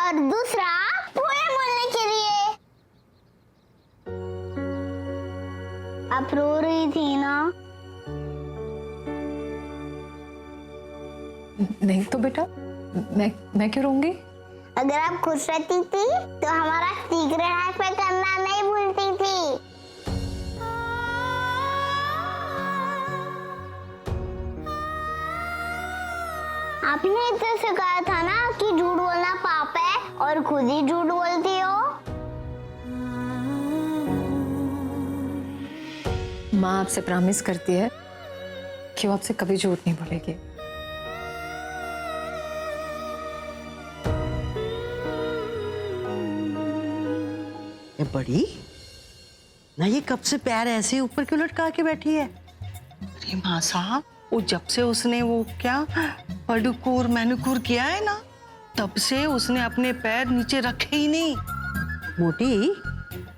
और दूसरा पूरे बोलने के लिए। आप रो रही थी ना? नहीं तो बेटा, मैं क्यों रोऊंगी? अगर आप खुश रहती थी तो हमारा सीक्रेट हाइफाई करना नहीं भूलती थी। आपने तो सिखाया था ना कि झूठ बोलना पाप है, और खुद ही झूठ बोलती हो। माँ आपसे प्रॉमिस करती है कि वो आपसे कभी झूठ नहीं बोलेगी। ये बड़ी ना, ये कब से पैर ऐसे ऊपर क्यों लटका के बैठी है? अरे माँ साहब, वो जब से उसने वो क्या पेडिक्योर मैनिक्योर किया है ना, तब से उसने अपने पैर नीचे रखे ही नहीं। मोटी,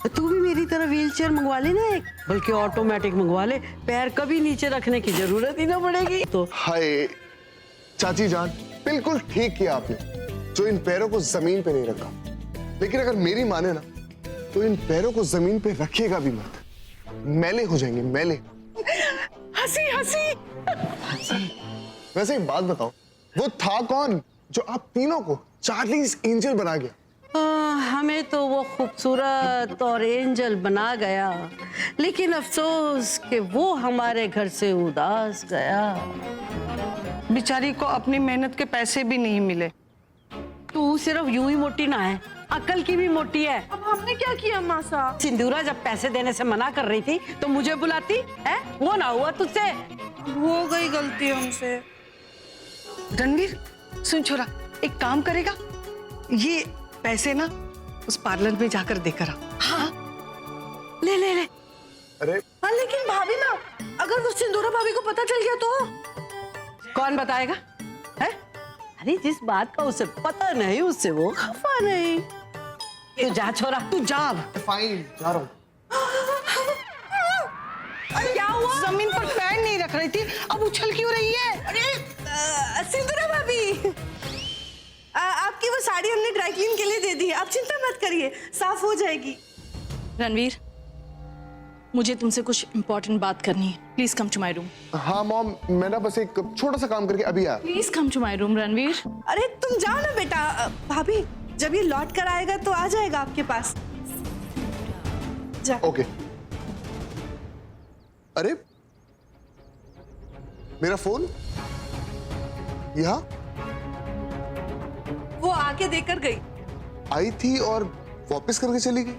तू भी मेरी तरह व्हीलचेयर मंगवा ले ना एक, बल्कि ऑटोमेटिक मंगवा ले, पैर कभी नीचे रखने की जरूरत ही ना पड़ेगी। तो हाय चाची जान, बिल्कुल ठीक किया आपने जो इन पैरों को जमीन पे नहीं रखा। लेकिन अगर मेरी माने ना तो इन पैरों को जमीन पे रखिएगा भी मत, मैले हो जाएंगे मैले। हंसी हंसी। वैसे एक बात बताओ, वो था कौन जो आप तीनों को चार्लीज एंजल बना गया? हमें तो वो खूबसूरत और एंजल बना गया, लेकिन अफसोस कि वो हमारे घर से उदास गया। बेचारी को अपनी मेहनत के पैसे भी नहीं मिले। तू सिर्फ यूं ही मोटी ना है, अकल की भी मोटी है। अब हमने क्या किया माँ साहब? सिंदूरा जब पैसे देने से मना कर रही थी तो मुझे बुलाती है, वो ना हुआ तुझसे। हो गई गलती हमसे। रणवीर सुन छोरा, एक काम करेगा, ये पैसे ना उस पार्लर में जाकर देकर आ। हाँ ले ले ले। अरे हाँ लेकिन भाभी ना, अगर वो सिंदूरा भाभी को पता चल गया तो? कौन बताएगा है? अरे जिस बात का उसे पता नहीं उससे वो खफा नहीं। तू जा छोरा, तू जा। फाइन, जा रहा हूँ। अरे क्या हुआ? जमीन पर पैर नहीं रख रही थी, अब उछल क्यों रही है? अरे सिंदूरा भाभी, आपकी वो साड़ी हमने ड्राई क्लीन के लिए दे दी है, आप चिंता मत करिए, साफ हो जाएगी। रणवीर, मुझे तुमसे कुछ इम्पोर्टेंट बात करनी है। Please come to my room. हाँ मॉम, मैं ना बस एक छोटा सा काम करके अभी आया। Please come to my room Ranveer. अरे तुम जाओ ना बेटा, भाभी जब ये लौट कर आएगा तो आ जाएगा आपके पास। जा। ओके। अरे मेरा फोन यहाँ वो आके देकर गई। आई थी और वापस करके चली गई,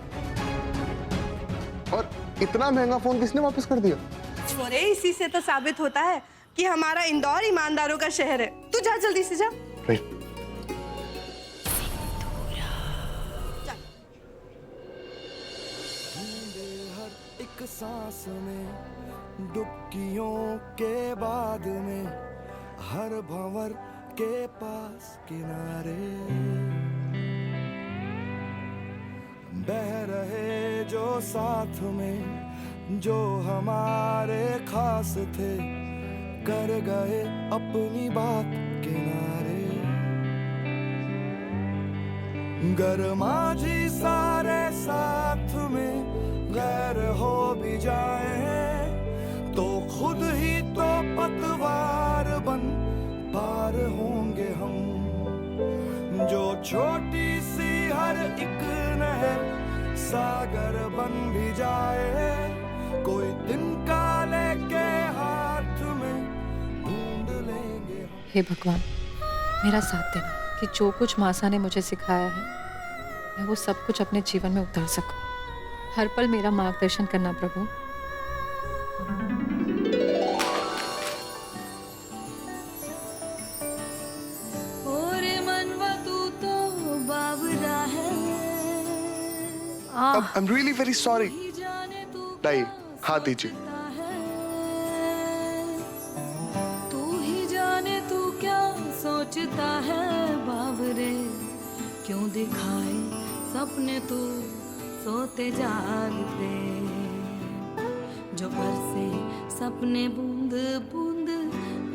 और इतना महंगा फोन किसने वापस कर दिया? अरे इसी से तो साबित होता है कि हमारा इंदौर ईमानदारों का शहर है। तू जा, जल्दी से जा। राइट। एक सांस में डुबकियों के बाद में हर भंवर के पास किनारे बह रहे जो साथ में, जो हमारे खास थे, कर गए अपनी बात किनारे। गरमा जी सारे साथ में गैर हो भी जाए तो खुद ही तो पतवार बन पार होंगे हम। जो छोटी सी हर एक नहर सागर बन भी जाए, कोई तिनका लेके हाथ में ढूंढ लेंगे हम। हे भगवान, मेरा साथ देना कि जो कुछ मासा ने मुझे सिखाया है मैं वो सब कुछ अपने जीवन में उतार सकूं। हर पल मेरा मार्गदर्शन करना प्रभु। I'm really very sorry. नहीं, हाथ दीजिए। तू ही जाने तू क्या सोचता है बाबरे, क्यों दिखाए सपने तू सोते जागते, जो बरसे सपने बूंद बूंद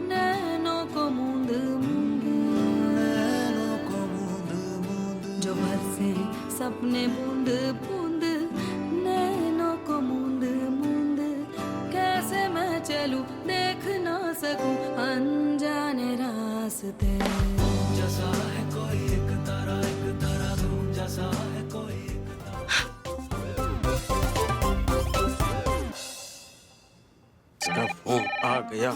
नैनों को मूंद मूंद, जो अपने बूंद बूंद नैनों को मूंद मूंद कैसे मैं चलूं देख ना सकूं अनजाने रास्ते जैसा है कोई एक तारा तुम जैसा है कोई इसका फोन आ गया।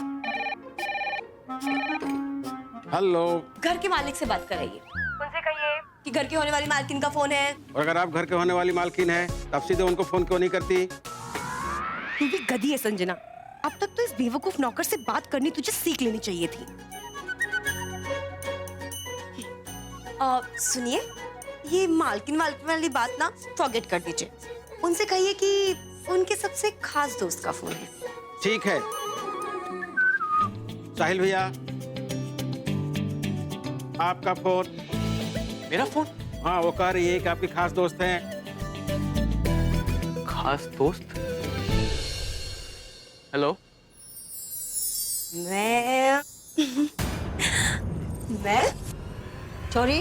हेलो, घर के मालिक से बात कराइए, उनसे कहिए कि घर की होने वाली मालकिन का फोन है। और अगर आप घर के होने वाली मालकिन है तब सीधे उनको फोन क्यों नहीं करती? तू भी गधी है संजना, अब तक तो इस बेवकूफ नौकर से बात करनी तुझे सीख लेनी चाहिए थी। सुनिए, ये मालकिन वाली बात ना फॉरगेट कर दीजिए। उनसे कहिए कि उनके सबसे खास दोस्त का फोन है। ठीक है साहिल भैया, आपका फोन। मेरा फोन? हाँ, वो कह रही है कि आपकी खास दोस्त हैं। खास दोस्त? हेलो, मैं छोरी,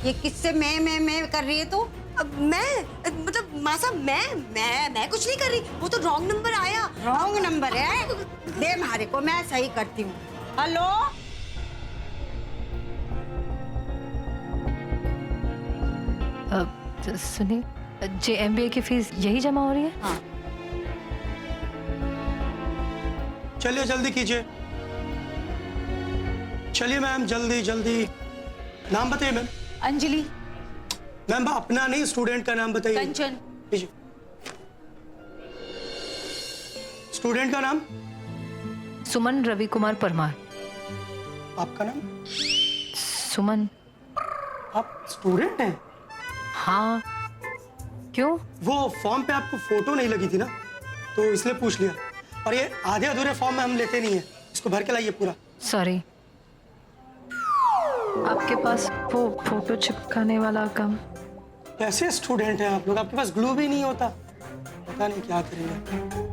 ये किससे मैं कर रही है तू? मैं मतलब मासा मैं कुछ नहीं कर रही, वो तो रॉन्ग नंबर आया। रॉन्ग नंबर है, दे मारे को, मैं सही करती हूँ। हेलो, सुनिए, JMBA की फीस यही जमा हो रही है? हाँ। चलिए जल्दी कीजिए। चलिए मैम, जल्दी जल्दी। नाम बताइए मैम। अंजलि। मैम अपना नहीं, स्टूडेंट का नाम बताइए। कंचन। लीजिए। स्टूडेंट का नाम? सुमन रवि कुमार परमार। आपका नाम? सुमन। आप स्टूडेंट हैं? हाँ, क्यों? वो फॉर्म पे आपको फोटो नहीं लगी थी ना, तो इसलिए पूछ लिया। और ये आधे अधूरे फॉर्म में हम लेते नहीं है, इसको भर के लाइए पूरा। सॉरी, आपके पास वो फोटो चिपकाने वाला काम? कैसे स्टूडेंट हैं आप लोग, आपके पास ग्लू भी नहीं होता? पता नहीं क्या करेंगे।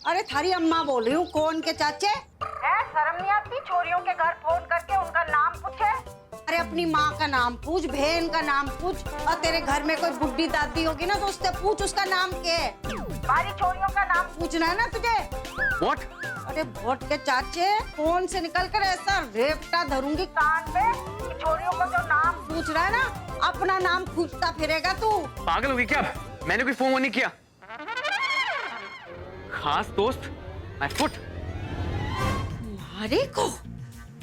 अरे थारी अम्मा बोल रही हूँ। कौन के चाचे है? शर्म नहीं आती छोरियों के घर फोन करके उनका नाम पूछे? अरे अपनी माँ का नाम पूछ, बहन का नाम पूछ, और तेरे घर में कोई बुढ़ी दादी होगी ना तो उससे पूछ उसका नाम क्या है। हमारी छोरियों का नाम पूछना है ना तुझे। What? अरे वोट के चाचे, फोन से निकल कर ऐसा रेपटा धरूंगी कान पे कि छोरियों का जो नाम पूछ रहा है ना, अपना नाम पूछता फिरेगा तू। पागल होगी क्या? मैंने कोई फोन नहीं किया। खास दोस्त, my foot। मारे को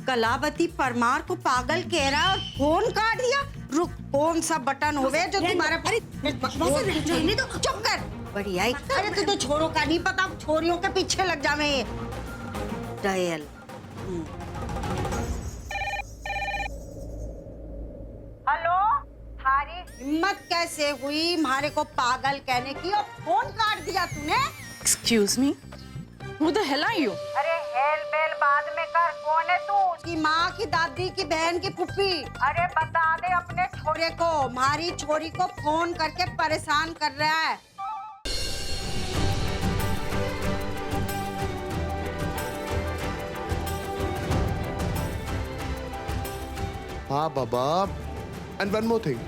कलावती परमार को पागल कह रहा और फोन काट दिया। रुक, कौन सा बटन होवे जो तुम्हारे तो चुप कर। बढ़िया। अरे तुझे छोरों का नहीं पता, छोरियों के पीछे लग जावे। डायल। हेलो, थारी हिम्मत कैसे हुई मारे को पागल कहने की और फोन काट दिया तूने? Excuse me? Who the hell are you? अरे हेल बेल बाद में कर। कौन है तू? की माँ की दादी की बहन की फुप्पी। अरे बता दे अपने छोरे को, हमारी छोरी को फोन करके परेशान कर रहा है। हाँ बाबा, एंड वन मोर थिंग,